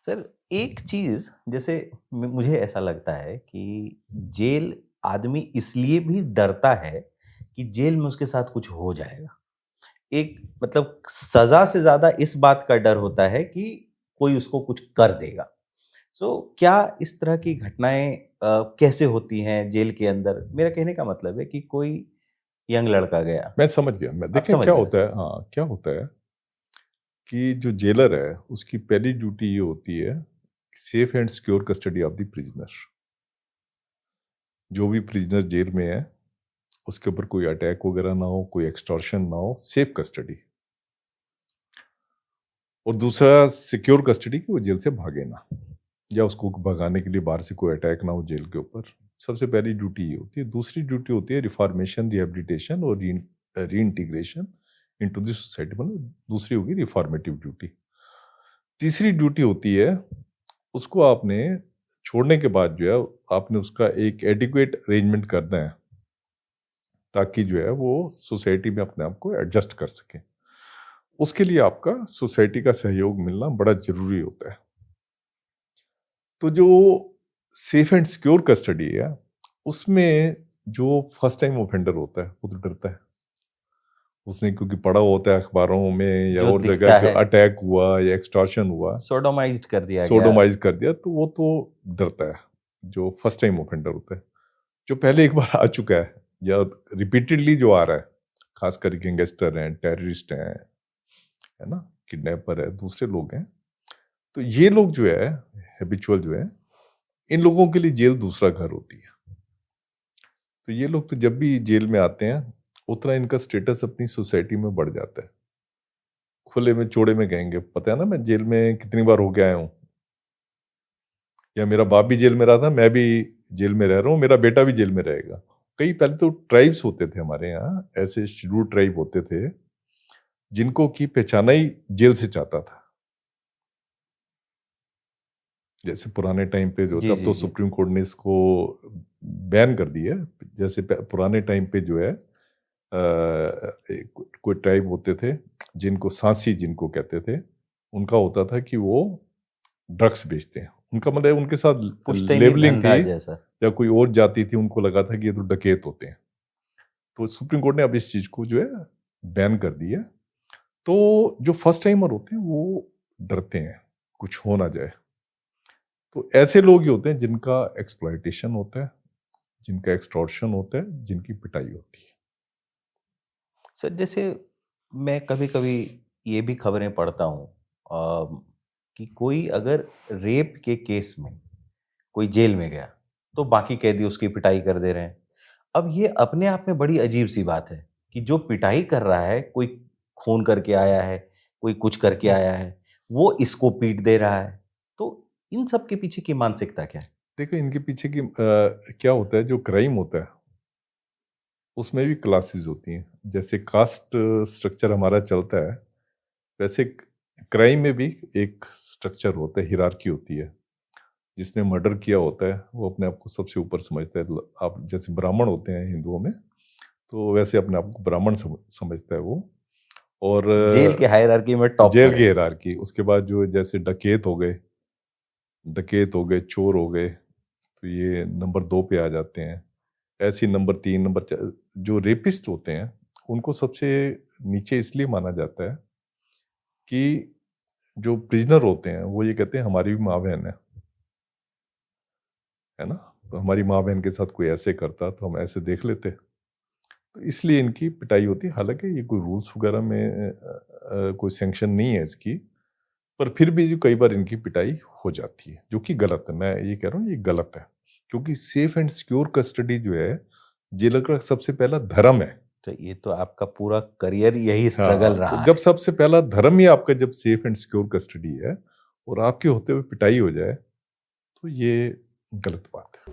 Sir, एक चीज़ जैसे मुझे ऐसा लगता है कि जेल आदमी इसलिए भी डरता है कि जेल में उसके साथ कुछ हो जाएगा। एक मतलब सज़ा से ज़्यादा इस बात का डर होता है कि कोई उसको कुछ कर देगा। क्या इस तरह की घटनाएँ कैसे होती हैं जेल के अंदर? मेरा कहने का मतलब है कि कोई यंग लड़का गया, मैं समझ गया। मैं आप देखें समझ क्या गए ना होता सर? है, हाँ, क्या होता है कि जो जेलर है, उसकी पहली ड्यूटी ये होती है, safe and secure custody of the prisoner. जो भी प्रिजनर जेल में है, उसके ऊपर कोई अटैक वगैरह ना हो, कोई एक्सटॉर्शन ना हो, सेफ कस्टडी। और दूसरा सिक्योर कस्टडी कि वो जेल से भागे ना, या उसको भगाने के लिए बाहर से कोई अटैक ना हो जेल के ऊपर। सबसे पहली ड्यूटी ये होती है। दूसरी ड्यूटी होती है रिफॉर्मेशन, रिहेबिलिटेशन और री इंटीग्रेशन इनटू द सोसाइटी। मतलब दूसरी होगी रिफॉर्मेटिव ड्यूटी। तीसरी ड्यूटी होती है, उसको आपने छोड़ने के बाद जो है, आपने उसका एक एडिक्वेट अरेंजमेंट करना है, ताकि जो है वो सोसाइटी में अपने आप को एडजस्ट कर सके। उसके लिए आपका सोसाइटी का सहयोग मिलना बड़ा जरूरी होता है। तो जो सेफ एंड सिक्योर कस्टडी है, उसमें जो फर्स्ट टाइम ऑफेंडर होता है वो तो डरता है। उसने क्योंकि पढ़ा होता है अखबारों में या जो और जगह दिखता कि है, अटैक हुआ या एक्सटॉर्शन हुआ, सोडोमाइज़्ड कर दिया गया। सोडोमाइज कर दिया, तो वो तो डरता है, जो फर्स्ट टाइम ऑफेंडर होता है। जो पहले एक बार आ चुका है या रिपीटेडली जो आ रहा है, खासकर गैंगस्टर हैं, टेररिस्ट हैं, है ना, किडनैपर है, दूसरे लोग हैं, तो ये लोग जो है हैबिचुअल जो है, इन लोगों के लिए जेल दूसरा घर होती है। तो ये लोग तो जब भी जेल में आते हैं, उतना इनका स्टेटस अपनी सोसाइटी में बढ़ जाता है। खुले में चौड़े में कहेंगे, पता है ना मैं जेल में कितनी बार होके आया हूँ, या मेरा बाप भी जेल में रहा था, मैं भी जेल में रह रहा हूँ, मेरा बेटा भी जेल में रहेगा। कई पहले तो ट्राइब्स होते थे हमारे यहाँ, ऐसे शेड्यूल ट्राइब होते थे जिनको की पहचाना ही जेल से चाहता था। जैसे पुराने टाइम पे जो था, जी, अब जी, तो जी। सुप्रीम कोर्ट ने इसको बैन कर दिया है। जैसे पुराने टाइम पे जो है, कोई ट्राइब होते थे जिनको सांसी जिनको कहते थे, उनका होता था कि वो ड्रग्स बेचते हैं। उनका मतलब उनके साथ पुश्तैनी लेबलिंग थी, धंधा जैसा। या कोई और जाति थी, उनको लगा था कि ये तो डकैत होते हैं। तो सुप्रीम कोर्ट ने अब इस चीज को जो है बैन कर दिया। तो जो फर्स्ट टाइमर होते हैं वो डरते हैं कुछ हो ना जाए। तो ऐसे लोग ही होते हैं जिनका एक्सप्लॉयटेशन होता है, जिनका एक्सटॉर्शन होता है, जिनकी पिटाई होती है। सर, जैसे मैं कभी-कभी ये भी खबरें पढ़ता हूँ कि कोई अगर रेप के केस में कोई जेल में गया, तो बाकी कैदी उसकी पिटाई कर दे रहे हैं। अब ये अपने आप में बड़ी अजीब-सी बात है कि जो पिटाई कर रहा है, कोई खून करके आया है, कोई कुछ करके आया है, वो इसको पीट दे रहा है। तो इन सब के पीछे की मानसिकता क्या है? देखो इनके पीछे की क्या होता है, जो क्राइम होता है उसमें भी क्लासेस होती हैं। जैसे कास्ट स्ट्रक्चर हमारा चलता है, वैसे क्राइम में भी एक स्ट्रक्चर होता है, हिरार्की होती है। जिसने मर्डर किया होता है वो अपने आप को सबसे ऊपर समझता है। आप जैसे ब्राह्मण होते हैं हिंदुओं में, तो वैसे अपने आप को ब्राह्मण समझता है वो। और जेल की हायरार्की में टॉप जेल पर की है। हिरार्की, उसके बाद जो जैसे डकैत हो गए, चोर हो गए, तो ये नंबर 2 पे आ जाते हैं। ऐसे ही नंबर 3, नंबर 4 जो रेपिस्ट होते हैं, उनको सबसे नीचे इसलिए माना जाता है कि जो प्रिजनर होते हैं वो ये कहते हैं हमारी भी माँ बहन है ना, तो हमारी माँ बहन के साथ कोई ऐसे करता तो हम ऐसे देख लेते। तो इसलिए इनकी पिटाई होती है। हालांकि ये कोई रूल्स वगैरह में कोई सैंक्शन नहीं है इसकी, पर फिर भी जो कई बार इनकी पिटाई हो जाती है, जो कि गलत है। मैं ये कह रहा हूँ ये गलत है, क्योंकि सेफ एंड सिक्योर कस्टडी जो है जेलर का सबसे पहला धर्म है। तो ये तो आपका पूरा करियर यही स्ट्रगल हाँ, तो रहा जब है। सबसे पहला धर्म ही आपका जब सेफ एंड सिक्योर कस्टडी है और आपके होते हुए पिटाई हो जाए, तो ये गलत बात है।